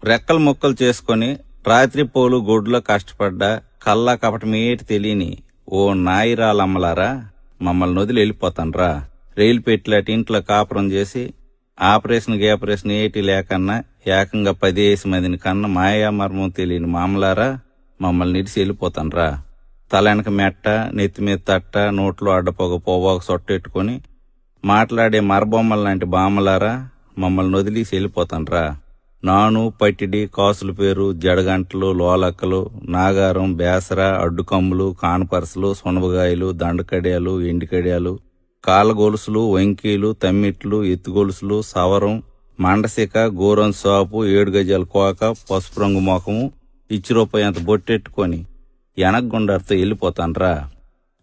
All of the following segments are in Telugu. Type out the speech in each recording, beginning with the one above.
రెక్కలు ముక్కలు చేసుకుని రాత్రి పోలు గొడ్లో కష్టపడ్డా కల్లా కపటమేటి తెలియని ఓ నాయిరాలమ్మలారా, మమ్మల్ని వదిలి వెళ్ళిపోతాన్రా. రైలు పెట్టిలాట ఇంట్లో కాపురం చేసి ఆపరేషన్ ఏటి లేకన్నా ఏకంగా 10 మందిని కన్న మాయామర్మం తెలియని మామలారా, మమ్మల్ని ఇడిసి వెళ్ళిపోతాన్రా. తలెనక మెట్ట, నెత్తిమీద తట్ట, నోట్లో అడ్డపోగ పోవాకు సొట్టెట్టుకుని మాట్లాడే మరబొమ్మల లాంటి బామ్మలారా, మమ్మల్ని వదిలేసి వెళ్ళిపోతాన్రా. నాను, పట్టిడి, కాసుల పేరు, జడగంటలు, లోలక్కలు, నాగారం, బేసర, అడ్డుకమ్ములు, కానపరసలు, సునబగాయలు, దండకడియాలు, ఎండికడియాలు, కాళ్ళ గొలుసులు, వంకీలు, తమ్మిట్లు, ఎత్తుగొలుసులు, సవరం, మండసిక, గోరం సాపు, 7 గజాల కోక, పసుపు రంగు మొఖము, ఇచ్చిరూపాయంత బొట్టెట్టుకొని ఎనగగుండారితో వెళ్ళిపోతాన్రా.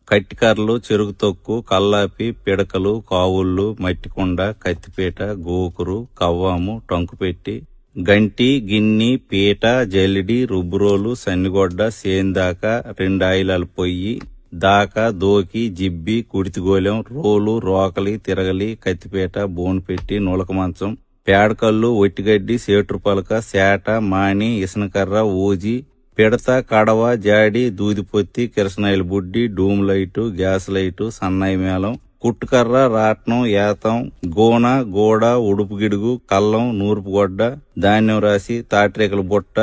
కట్టికర్రలు, చెరుకు తొక్కు, కల్లాపి, పిడకలు, కావుళ్ళు, మట్టికొండ, కత్తిపీట, గోకురు, కవ్వాము, టంకుపెట్టి, గంటి, గిన్ని, పీట, జల్లిడి, రుబ్బురోలు, సన్నిగొడ్డ, సేందాక, 2 ఆయిలాల పొయ్యి, దాక, దోకి, జిబ్బి, కుడితిగోలెం, రోలు, రోకలి, తిరగలి, కత్తిపీట, బోన్పెట్టి, నులక మంచం, పేడకల్లు, ఒట్టిగడ్డి, సేట్రు పలక, సేట, మాని, ఇసనకర్ర, ఊజి, పిడత, కడవ, జాడి, దూదిపొత్తి, కిరసనాయిల బుడ్డి, డూమ్ లైటు, గ్యాస్ లైటు, సన్నాయి మేళం, కుట్టుకర్ర, రాట్నం, ఏతం, గోన, గోడ, ఉడుపు గిడుగు, కల్లం, నూర్పుగొడ్డ, ధాన్యం రాసి, తాటిరేకల బుట్ట,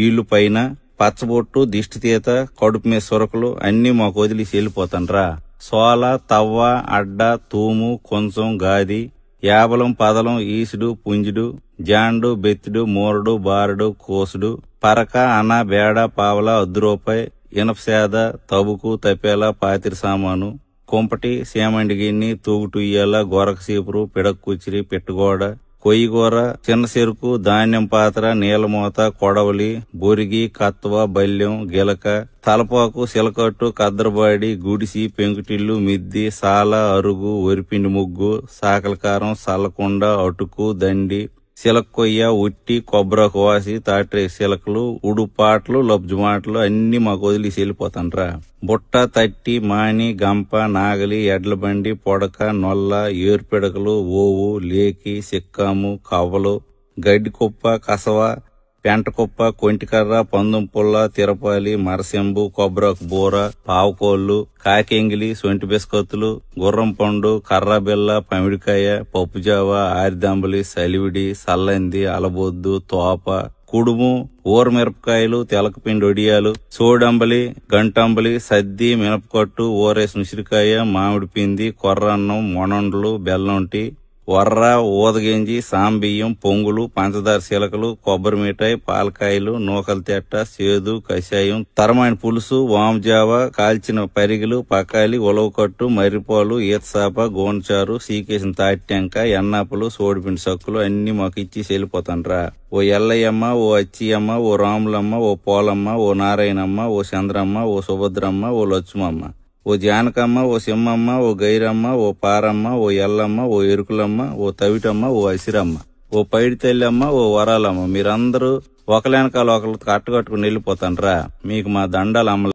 ఈళ్లు పైన, పచ్చబొట్టు, దిష్టితీత, కడుపు మీద సొరకలు అన్నీ మాకు వదిలేసి వెళ్ళిపోతాన్రా. సోల, తవ్వ, అడ్డ, తూము, కొంచెం, గాది, యాబలం, పదలం, ఈసుడు, పుంజుడు, జాండు, బెత్తిడు, మూరడు, బారడు, కోసుడు, పరక, అన, బేడ, పావల, ₹10, ఇనపసేద, తబుకు, తపేల, పాతిరి సామాను, కుంపటి, సేమండి గిన్ని, తూగుటుయ్యాల, గొరక సీపురు, పిడక్కుచిరి, పిట్టగోడ, కొయ్యిగూర, చిన్న చెరుకు, ధాన్యం పాత్ర, నీలమూత, కొడవలి, బొరిగి, కత్వ, బల్యం, గిలక, తలపాకు, సిలకట్టు, కద్దరబాడి, గుడిసి, పెంకుటిల్లు, మిద్ది, సాల, అరుగు, వరిపిండి ముగ్గు, సాకలకారం, సల్లకుండ, అటుకు, దండి, సిలక్కొయ్య, ఉట్టి, కొబ్బరాకు వాసి, తాట్రే సిలకలు, ఉడుపాట్లు, లబ్జుమాటలు అన్ని మాకు వదిలేసి వెళ్ళిపోతాన్రా. బుట్ట, తట్టి, మాని, గంప, నాగలి, ఎడ్లబండి, పొడక, నొల్ల, ఏరుపిడకలు, ఓవు, లేకి, సిక్కాము, కవ్వలు, గడ్డి కుప్ప, కసవ, పెంటకుప్ప, కొంటికర్ర, పందుం పుల్ల, తిరపాలి, మరసెంబు, కొబ్బరాకు బూర, పావుకోళ్లు, కాకెంగిలి, సొంటి బిస్కత్తులు, గుర్రం పండు, కర్రాబిల్ల, పమిడికాయ, పప్పుజావ, ఆరిదంబలి, సలివిడి, సల్లంది, అలబొద్దు, తోప, కుడుము, ఊరమిరపకాయలు, తెలకపిండి ఒడియాలు, సోడంబలి, గంటంబలి, సద్ది, మినపకట్టు, ఊరేసిన ఉసిరికాయ, మామిడి పిండి, కొర్రన్నం, మొనండ్లు, బెల్లంటి, వర్ర, ఊదగింజి, సాంబియ్యం, పొంగులు, పంచదార శిలకలు, కొబ్బరి మిఠాయి, పాలకాయలు, నూకల తెట్ట, సేదు, కషాయం, తరమైన పులుసు, వామజావ, కాల్చిన పరిగిలు, పకాలి, ఉలవకట్టు, మర్రిపాలు, ఈతసాప, గోనచారు, సీకేసిన తాటిటెంక, ఎన్నాపలు, సోడిపిండి సక్కులు అన్ని మాకు ఇచ్చి వెళ్ళిపోతాన్రా. ఓ ఎల్లయ్యమ్మ, ఓ అచ్చియమ్మ, ఓ రాములమ్మ, ఓ పోలమ్మ, ఓ నారాయణమ్మ, ఓ చంద్రమ్మ, ఓ సుభద్రమ్మ, ఓ లక్ష్మమ్మ, ఓ జానకమ్మ, ఓ సింహమ్మ, ఓ గైరమ్మ, ఓ పారమ్మ, ఓ ఎల్లమ్మ, ఓ ఎరుకులమ్మ, ఓ తవిటమ్మ, ఓ అసిరమ్మ, ఓ పైడి తల్లమ్మ, ఓ వరాలమ్మ, మీరందరూ ఒకలేనకాల ఒకరు కట్టకట్టుకుని వెళ్ళిపోతాన్రా. మీకు మా దండాలు అమ్మ.